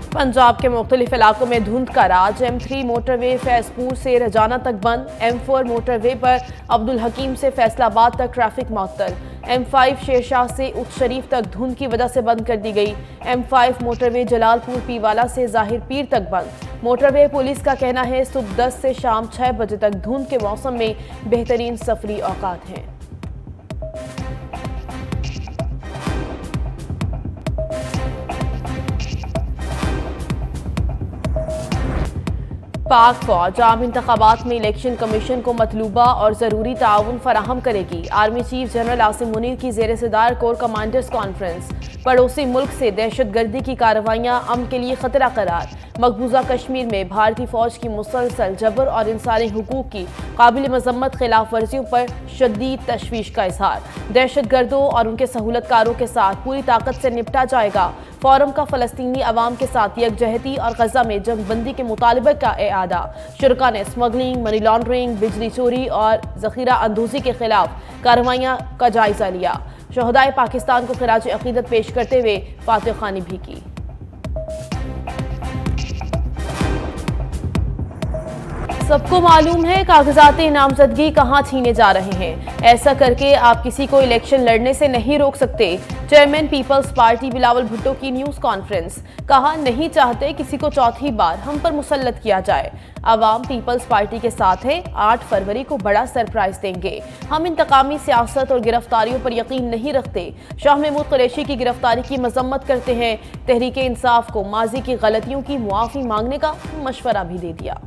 पंजाब के मुख्तलिफ इलाकों में धुंध का राज। M3 मोटरवे फैजपुर से रजाना तक बंद। M4 मोटरवे पर अब्दुल हकीम से फैसलाबाद तक ट्रैफिक मुअत्तल। M5 शेरशाह से उच्च शरीफ तक धुंध की वजह से बंद कर दी गई। M5 मोटरवे जलालपुर पीवाला से जाहिर पीर तक बंद। मोटरवे पुलिस का कहना है सुबह 10 से शाम 6 बजे तक धुंध के मौसम में बेहतरीन सफरी औकात हैं। पाक फौज आम इंतखाबात में इलेक्शन कमीशन को मतलूबा और ज़रूरी ताउन फराहम करेगी। Army chief general Asim Munir की ज़ेर सदार कोर कमांडर्स कॉन्फ्रेंस। पड़ोसी मुल्क से दहशत गर्दी की कार्रवाइयाँ अमन के लिए खतरा करार। मकबूजा कश्मीर में भारतीय फौज की मुसलसल जबर और इंसानी हुकूक की काबिल मजम्मत खिलाफ वर्जियों पर शदीद तशवीश का इजहार। दहशत गर्दों और उनके सहूलतकारों के साथ पूरी ताकत से निपटा जाएगा। फोरम का फलस्तीनी अवाम के साथ यकजहती और गजा में जंगबंदी के मुतालबे का एआदा। शुरका ने स्मगलिंग, मनी लॉन्ड्रिंग, बिजली चोरी और जखीरा अंदोजी के खिलाफ कार्रवाइयाँ का जायजा लिया। शहदाए पाकिस्तान को खिराज अकीदत पेश करते हुए फातिह खानी भी की। सबको मालूम है कागजात नामजदगी कहां छीने जा रहे हैं। ऐसा करके आप किसी को इलेक्शन लड़ने से नहीं रोक सकते। Chairman Peoples Party Bilawal Bhutto की न्यूज़ कॉन्फ्रेंस। कहा नहीं चाहते किसी को चौथी बार हम पर मुसल्लत किया जाए। अवाम पीपल्स पार्टी के साथ है। 8 फरवरी को बड़ा सरप्राइज देंगे। हम इंतकामी सियासत और गिरफ्तारियों पर यकीन नहीं रखते। शाह महमूद कुरैशी की गिरफ्तारी की मजम्मत करते हैं। तहरीक इंसाफ को माजी की गलतियों की मुआफ़ी मांगने का मशवरा भी दे दिया।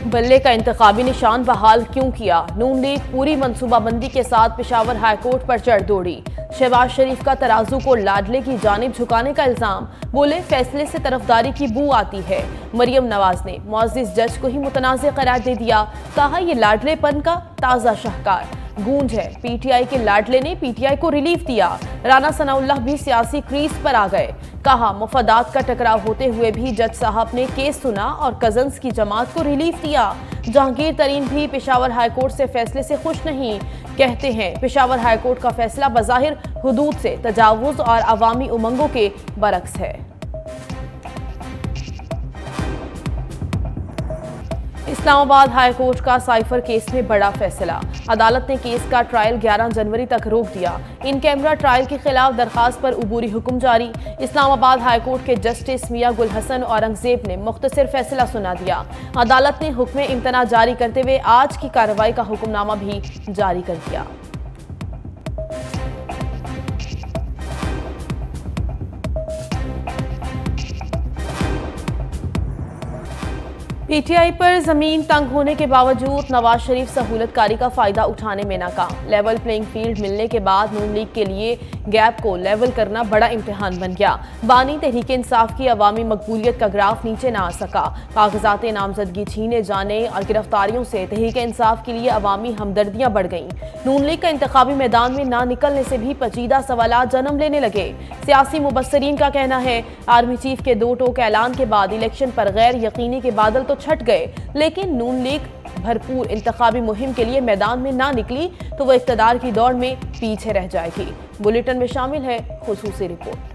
बल्ले का इंतखाबी निशान बहाल क्यों किया? नून लीग पूरी मनसूबाबंदी के साथ पेशावर हाई कोर्ट पर चढ़ दौड़ी। शहबाज शरीफ का तराजू को लाडले की जानिब झुकाने का इल्जाम। बोले फैसले से तरफदारी की बू आती है। मरियम नवाज ने मुअज़्ज़िज़ जज को ही मुतनाज़ करार दे दिया। कहा यह लाडलेपन का ताज़ा शाहकार। गूंज है पीटीआई के लाडले ने पीटीआई को रिलीफ दिया। राना सनाउल्लाह भी सियासी क्रीज पर आ गए। कहा मुफादात का टकराव होते हुए भी जज साहब ने केस सुना और कजन्स की जमात को रिलीफ दिया। जहांगीर तरीन भी पेशावर हाईकोर्ट से फैसले से खुश नहीं। कहते हैं पेशावर हाईकोर्ट का फैसला बज़ाहिर हुदूद से तजावुज़ और अवामी उमंगों के बरक्स है। इस्लामाबाद हाई कोर्ट का साइफर केस में बड़ा फैसला। अदालत ने केस का ट्रायल 11 जनवरी तक रोक दिया। इन कैमरा ट्रायल के खिलाफ दरखास्त पर उबूरी हुक्म जारी। इस्लामाबाद हाई कोर्ट के जस्टिस मियां गुल हसन औरंगजेब ने मुख्तसर फैसला सुना दिया। अदालत ने हुक्म इम्तना जारी करते हुए आज की कार्रवाई का हुक्मनामा भी जारी कर दिया। पीटीआई पर जमीन तंग होने के बावजूद नवाज शरीफ सहूलतकारी का फायदा उठाने में नाकाम। लेवल प्लेइंग फील्ड मिलने के बाद नून लीग के लिए गैप को लेवल करना बड़ा इम्तिहान बन गया। बानी तहरीक इंसाफ की अवामी मकबूलियत का ग्राफ नीचे ना आ सका। कागजात नामजदगी छीने जाने और गिरफ्तारियों से तहरीक इंसाफ के लिए अवामी हमदर्दियां बढ़ गईं। नून लीग का इंतखाबी मैदान में ना निकलने से भी पेचीदा सवालात जन्म लेने लगे। सियासी मुबस्सरीन का कहना है आर्मी चीफ के 2 टोक ऐलान के बाद इलेक्शन पर गैर यकीनी के बादल तो छट गए, लेकिन नून लीग भरपूर इंतखाबी मुहिम के लिए मैदान में ना निकली तो वो इक़्तिदार की दौड़ में पीछे रह जाएगी। बुलेटिन में शामिल है खुसूसी रिपोर्ट।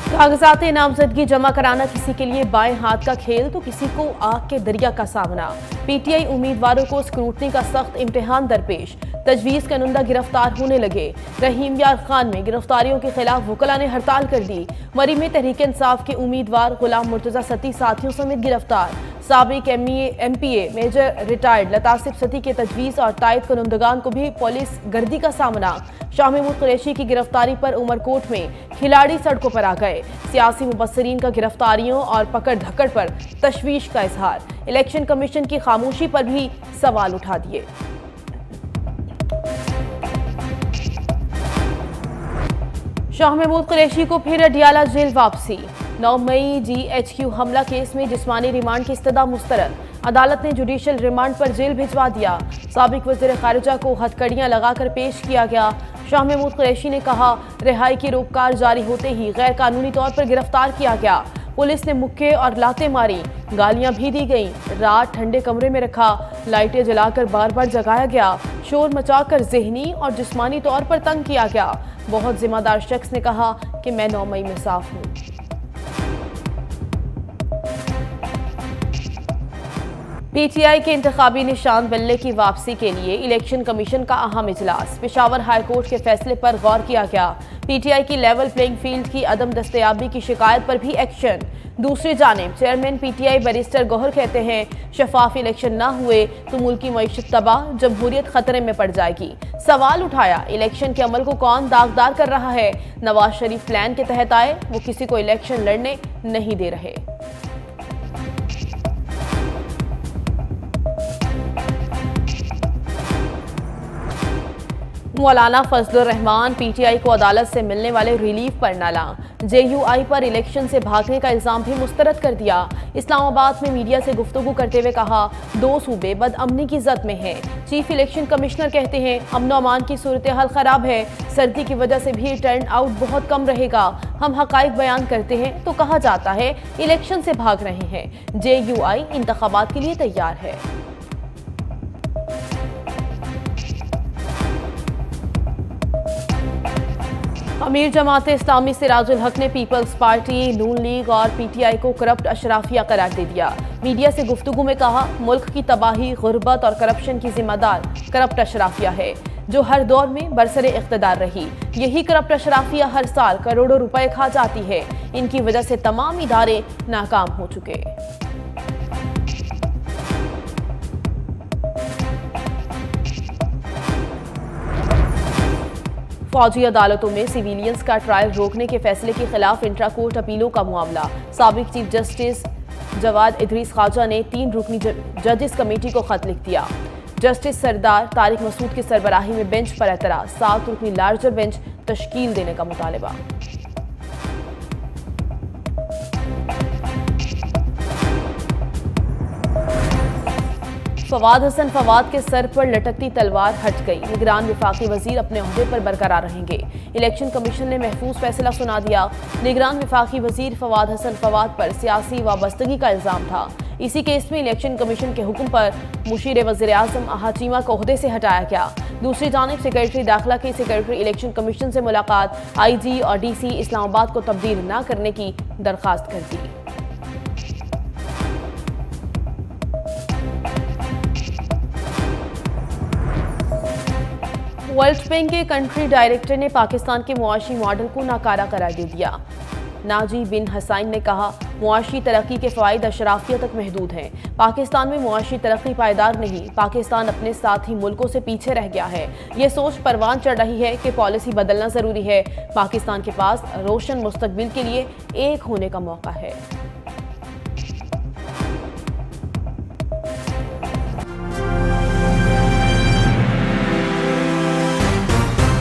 कागजात नामजदगी जमा कराना किसी के लिए बाएं हाथ का खेल तो किसी को आग के दरिया का सामना। पीटीआई उम्मीदवारों को स्क्रूटनी का सख्त इम्तिहान दरपेश। तजवीज़ कानुंदा गिरफ्तार होने लगे। रहीम यार खान में गिरफ्तारियों के खिलाफ वकला ने हड़ताल कर दी। मरी में तहरीक इंसाफ के उम्मीदवार गुलाम मुर्तजा सती साथियों समेत गिरफ्तार। साबिक MPA मेजर रिटायर्ड लतासिफ सती के तजवीज़ और तायद कानुंदगान को भी पुलिस गर्दी का सामना। शाह महमूद कुरैशी की गिरफ्तारी पर उमरकोट में खिलाड़ी सड़कों पर आ गए। सियासी मुबस्सरीन का गिरफ्तारियों और पकड़ धकड़ पर तशवीश का इजहार। इलेक्शन कमीशन की खामोशी पर भी सवाल उठा दिए। शाह महमूद कुरैशी को फिर अडियाला जेल वापसी। 9 मई GHQ हमला केस में जिस्मानी रिमांड की इस्तदा मुस्तरद। अदालत ने जुडिशल रिमांड पर जेल भिजवा दिया। साबिक वज़ीर खारिजा को हथकड़ियां लगाकर पेश किया गया। शाह महमूद कुरैशी ने कहा रिहाई की रोककार जारी होते ही गैर कानूनी तौर पर गिरफ्तार किया गया। पुलिस ने मुक्के और लातें मारी, गालियां भी दी गईं। रात ठंडे कमरे में रखा, लाइटें जलाकर बार बार जगाया गया, शोर मचाकर ज़हनी और जिस्मानी तौर पर तंग किया गया। बहुत जिम्मेदार शख्स ने कहा कि मैं 9 मई में साफ हूँ। पीटीआई के इंतखाबी निशान बल्ले की वापसी के लिए इलेक्शन कमीशन का अहम इजलास। पेशावर हाई कोर्ट के फैसले पर गौर किया गया। पीटीआई की लेवल प्लेइंग फील्ड की अदम दस्तयाबी की शिकायत पर भी एक्शन। दूसरी जानिब चेयरमैन पीटीआई बैरिस्टर गौहर कहते हैं शफाफ इलेक्शन ना हुए तो मुल्क की मईशत तबाह, जमहूरियत खतरे में पड़ जाएगी। सवाल उठाया, इलेक्शन के अमल को कौन दागदार कर रहा है? नवाज शरीफ प्लान के तहत आए, वो किसी को इलेक्शन लड़ने नहीं दे रहे। मौलाना फजलुर रहमान पीटीआई को अदालत से मिलने वाले रिलीफ पर नाला। जेयूआई पर इलेक्शन से भागने का इल्जाम भी मुस्तरद कर दिया। इस्लामाबाद में मीडिया से गुफ्तगू करते हुए कहा, 2 सूबे बदअमनी की जद में हैं। चीफ इलेक्शन कमिश्नर कहते हैं अमन अमान की सूरत हाल खराब है, सर्दी की वजह से भी टर्न आउट बहुत कम रहेगा। हम हकाइक बयान करते हैं तो कहा जाता है इलेक्शन से भाग रहे हैं। जेयूआई इंतखाबात के लिए तैयार है। अमीर जमात इस्लामी सिराजुल हक ने पीपल्स पार्टी, नून लीग और पीटीआई को करप्ट अशराफिया करार दे दिया। मीडिया से गुफ्तगू में कहा, मुल्क की तबाही, गुर्बत और करप्शन की जिम्मेदार करप्ट अशराफिया है, जो हर दौर में बरसरे इख्तिदार रही। यही करप्ट अशराफिया हर साल करोड़ों रुपए खा जाती है। इनकी वजह से तमाम इदारे नाकाम हो चुके। फौजी अदालतों में सिविलियंस का ट्रायल रोकने के फैसले के खिलाफ इंट्रा कोर्ट अपीलों का मामला। साबिक चीफ जस्टिस जवाद इदरीस ख्वाजा ने 3 रुकनी जजेस कमेटी को खत लिख दिया। जस्टिस सरदार तारिक मसूद की सरबराही में बेंच पर एतराज, 7 रुकनी लार्जर बेंच तश्कील देने का मुतालबा। फवाद हसन फवाद के सर पर लटकती तलवार हट गई। निगरान विफाकी वजीर अपने ओहदे पर बरकरार रहेंगे। इलेक्शन कमीशन ने महफूज फैसला सुना दिया। निगरान विफाकी वजीर फवाद हसन फवाद पर सियासी वाबस्तगी का इल्जाम था। इसी केस में इलेक्शन कमीशन के हुक्म पर मुशीर वज़ीर आज़म अहाचीमा को ओहदे से हटाया गया। दूसरी जानिब सेक्रेटरी दाखिला की सेक्रेटरी इलेक्शन कमीशन से मुलाकात, आईजी और डीसी इस्लामाबाद को तब्दील न करने की दरख्वास्त कर दी। वर्ल्ड बैंक के कंट्री डायरेक्टर ने पाकिस्तान के मुआशी मॉडल को नाकारा करार दे दिया। नाजी बिन हसैन ने कहा, मुआशी तरक्की के फ़वाइद अशराफिया तक महदूद हैं। पाकिस्तान में मुआशी तरक्की पायदार नहीं, पाकिस्तान अपने साथी मुल्कों से पीछे रह गया है। ये सोच परवान चढ़ रही है कि पॉलिसी बदलना ज़रूरी है। पाकिस्तान के पास रोशन मुस्तकबिल के लिए एक होने का मौका है।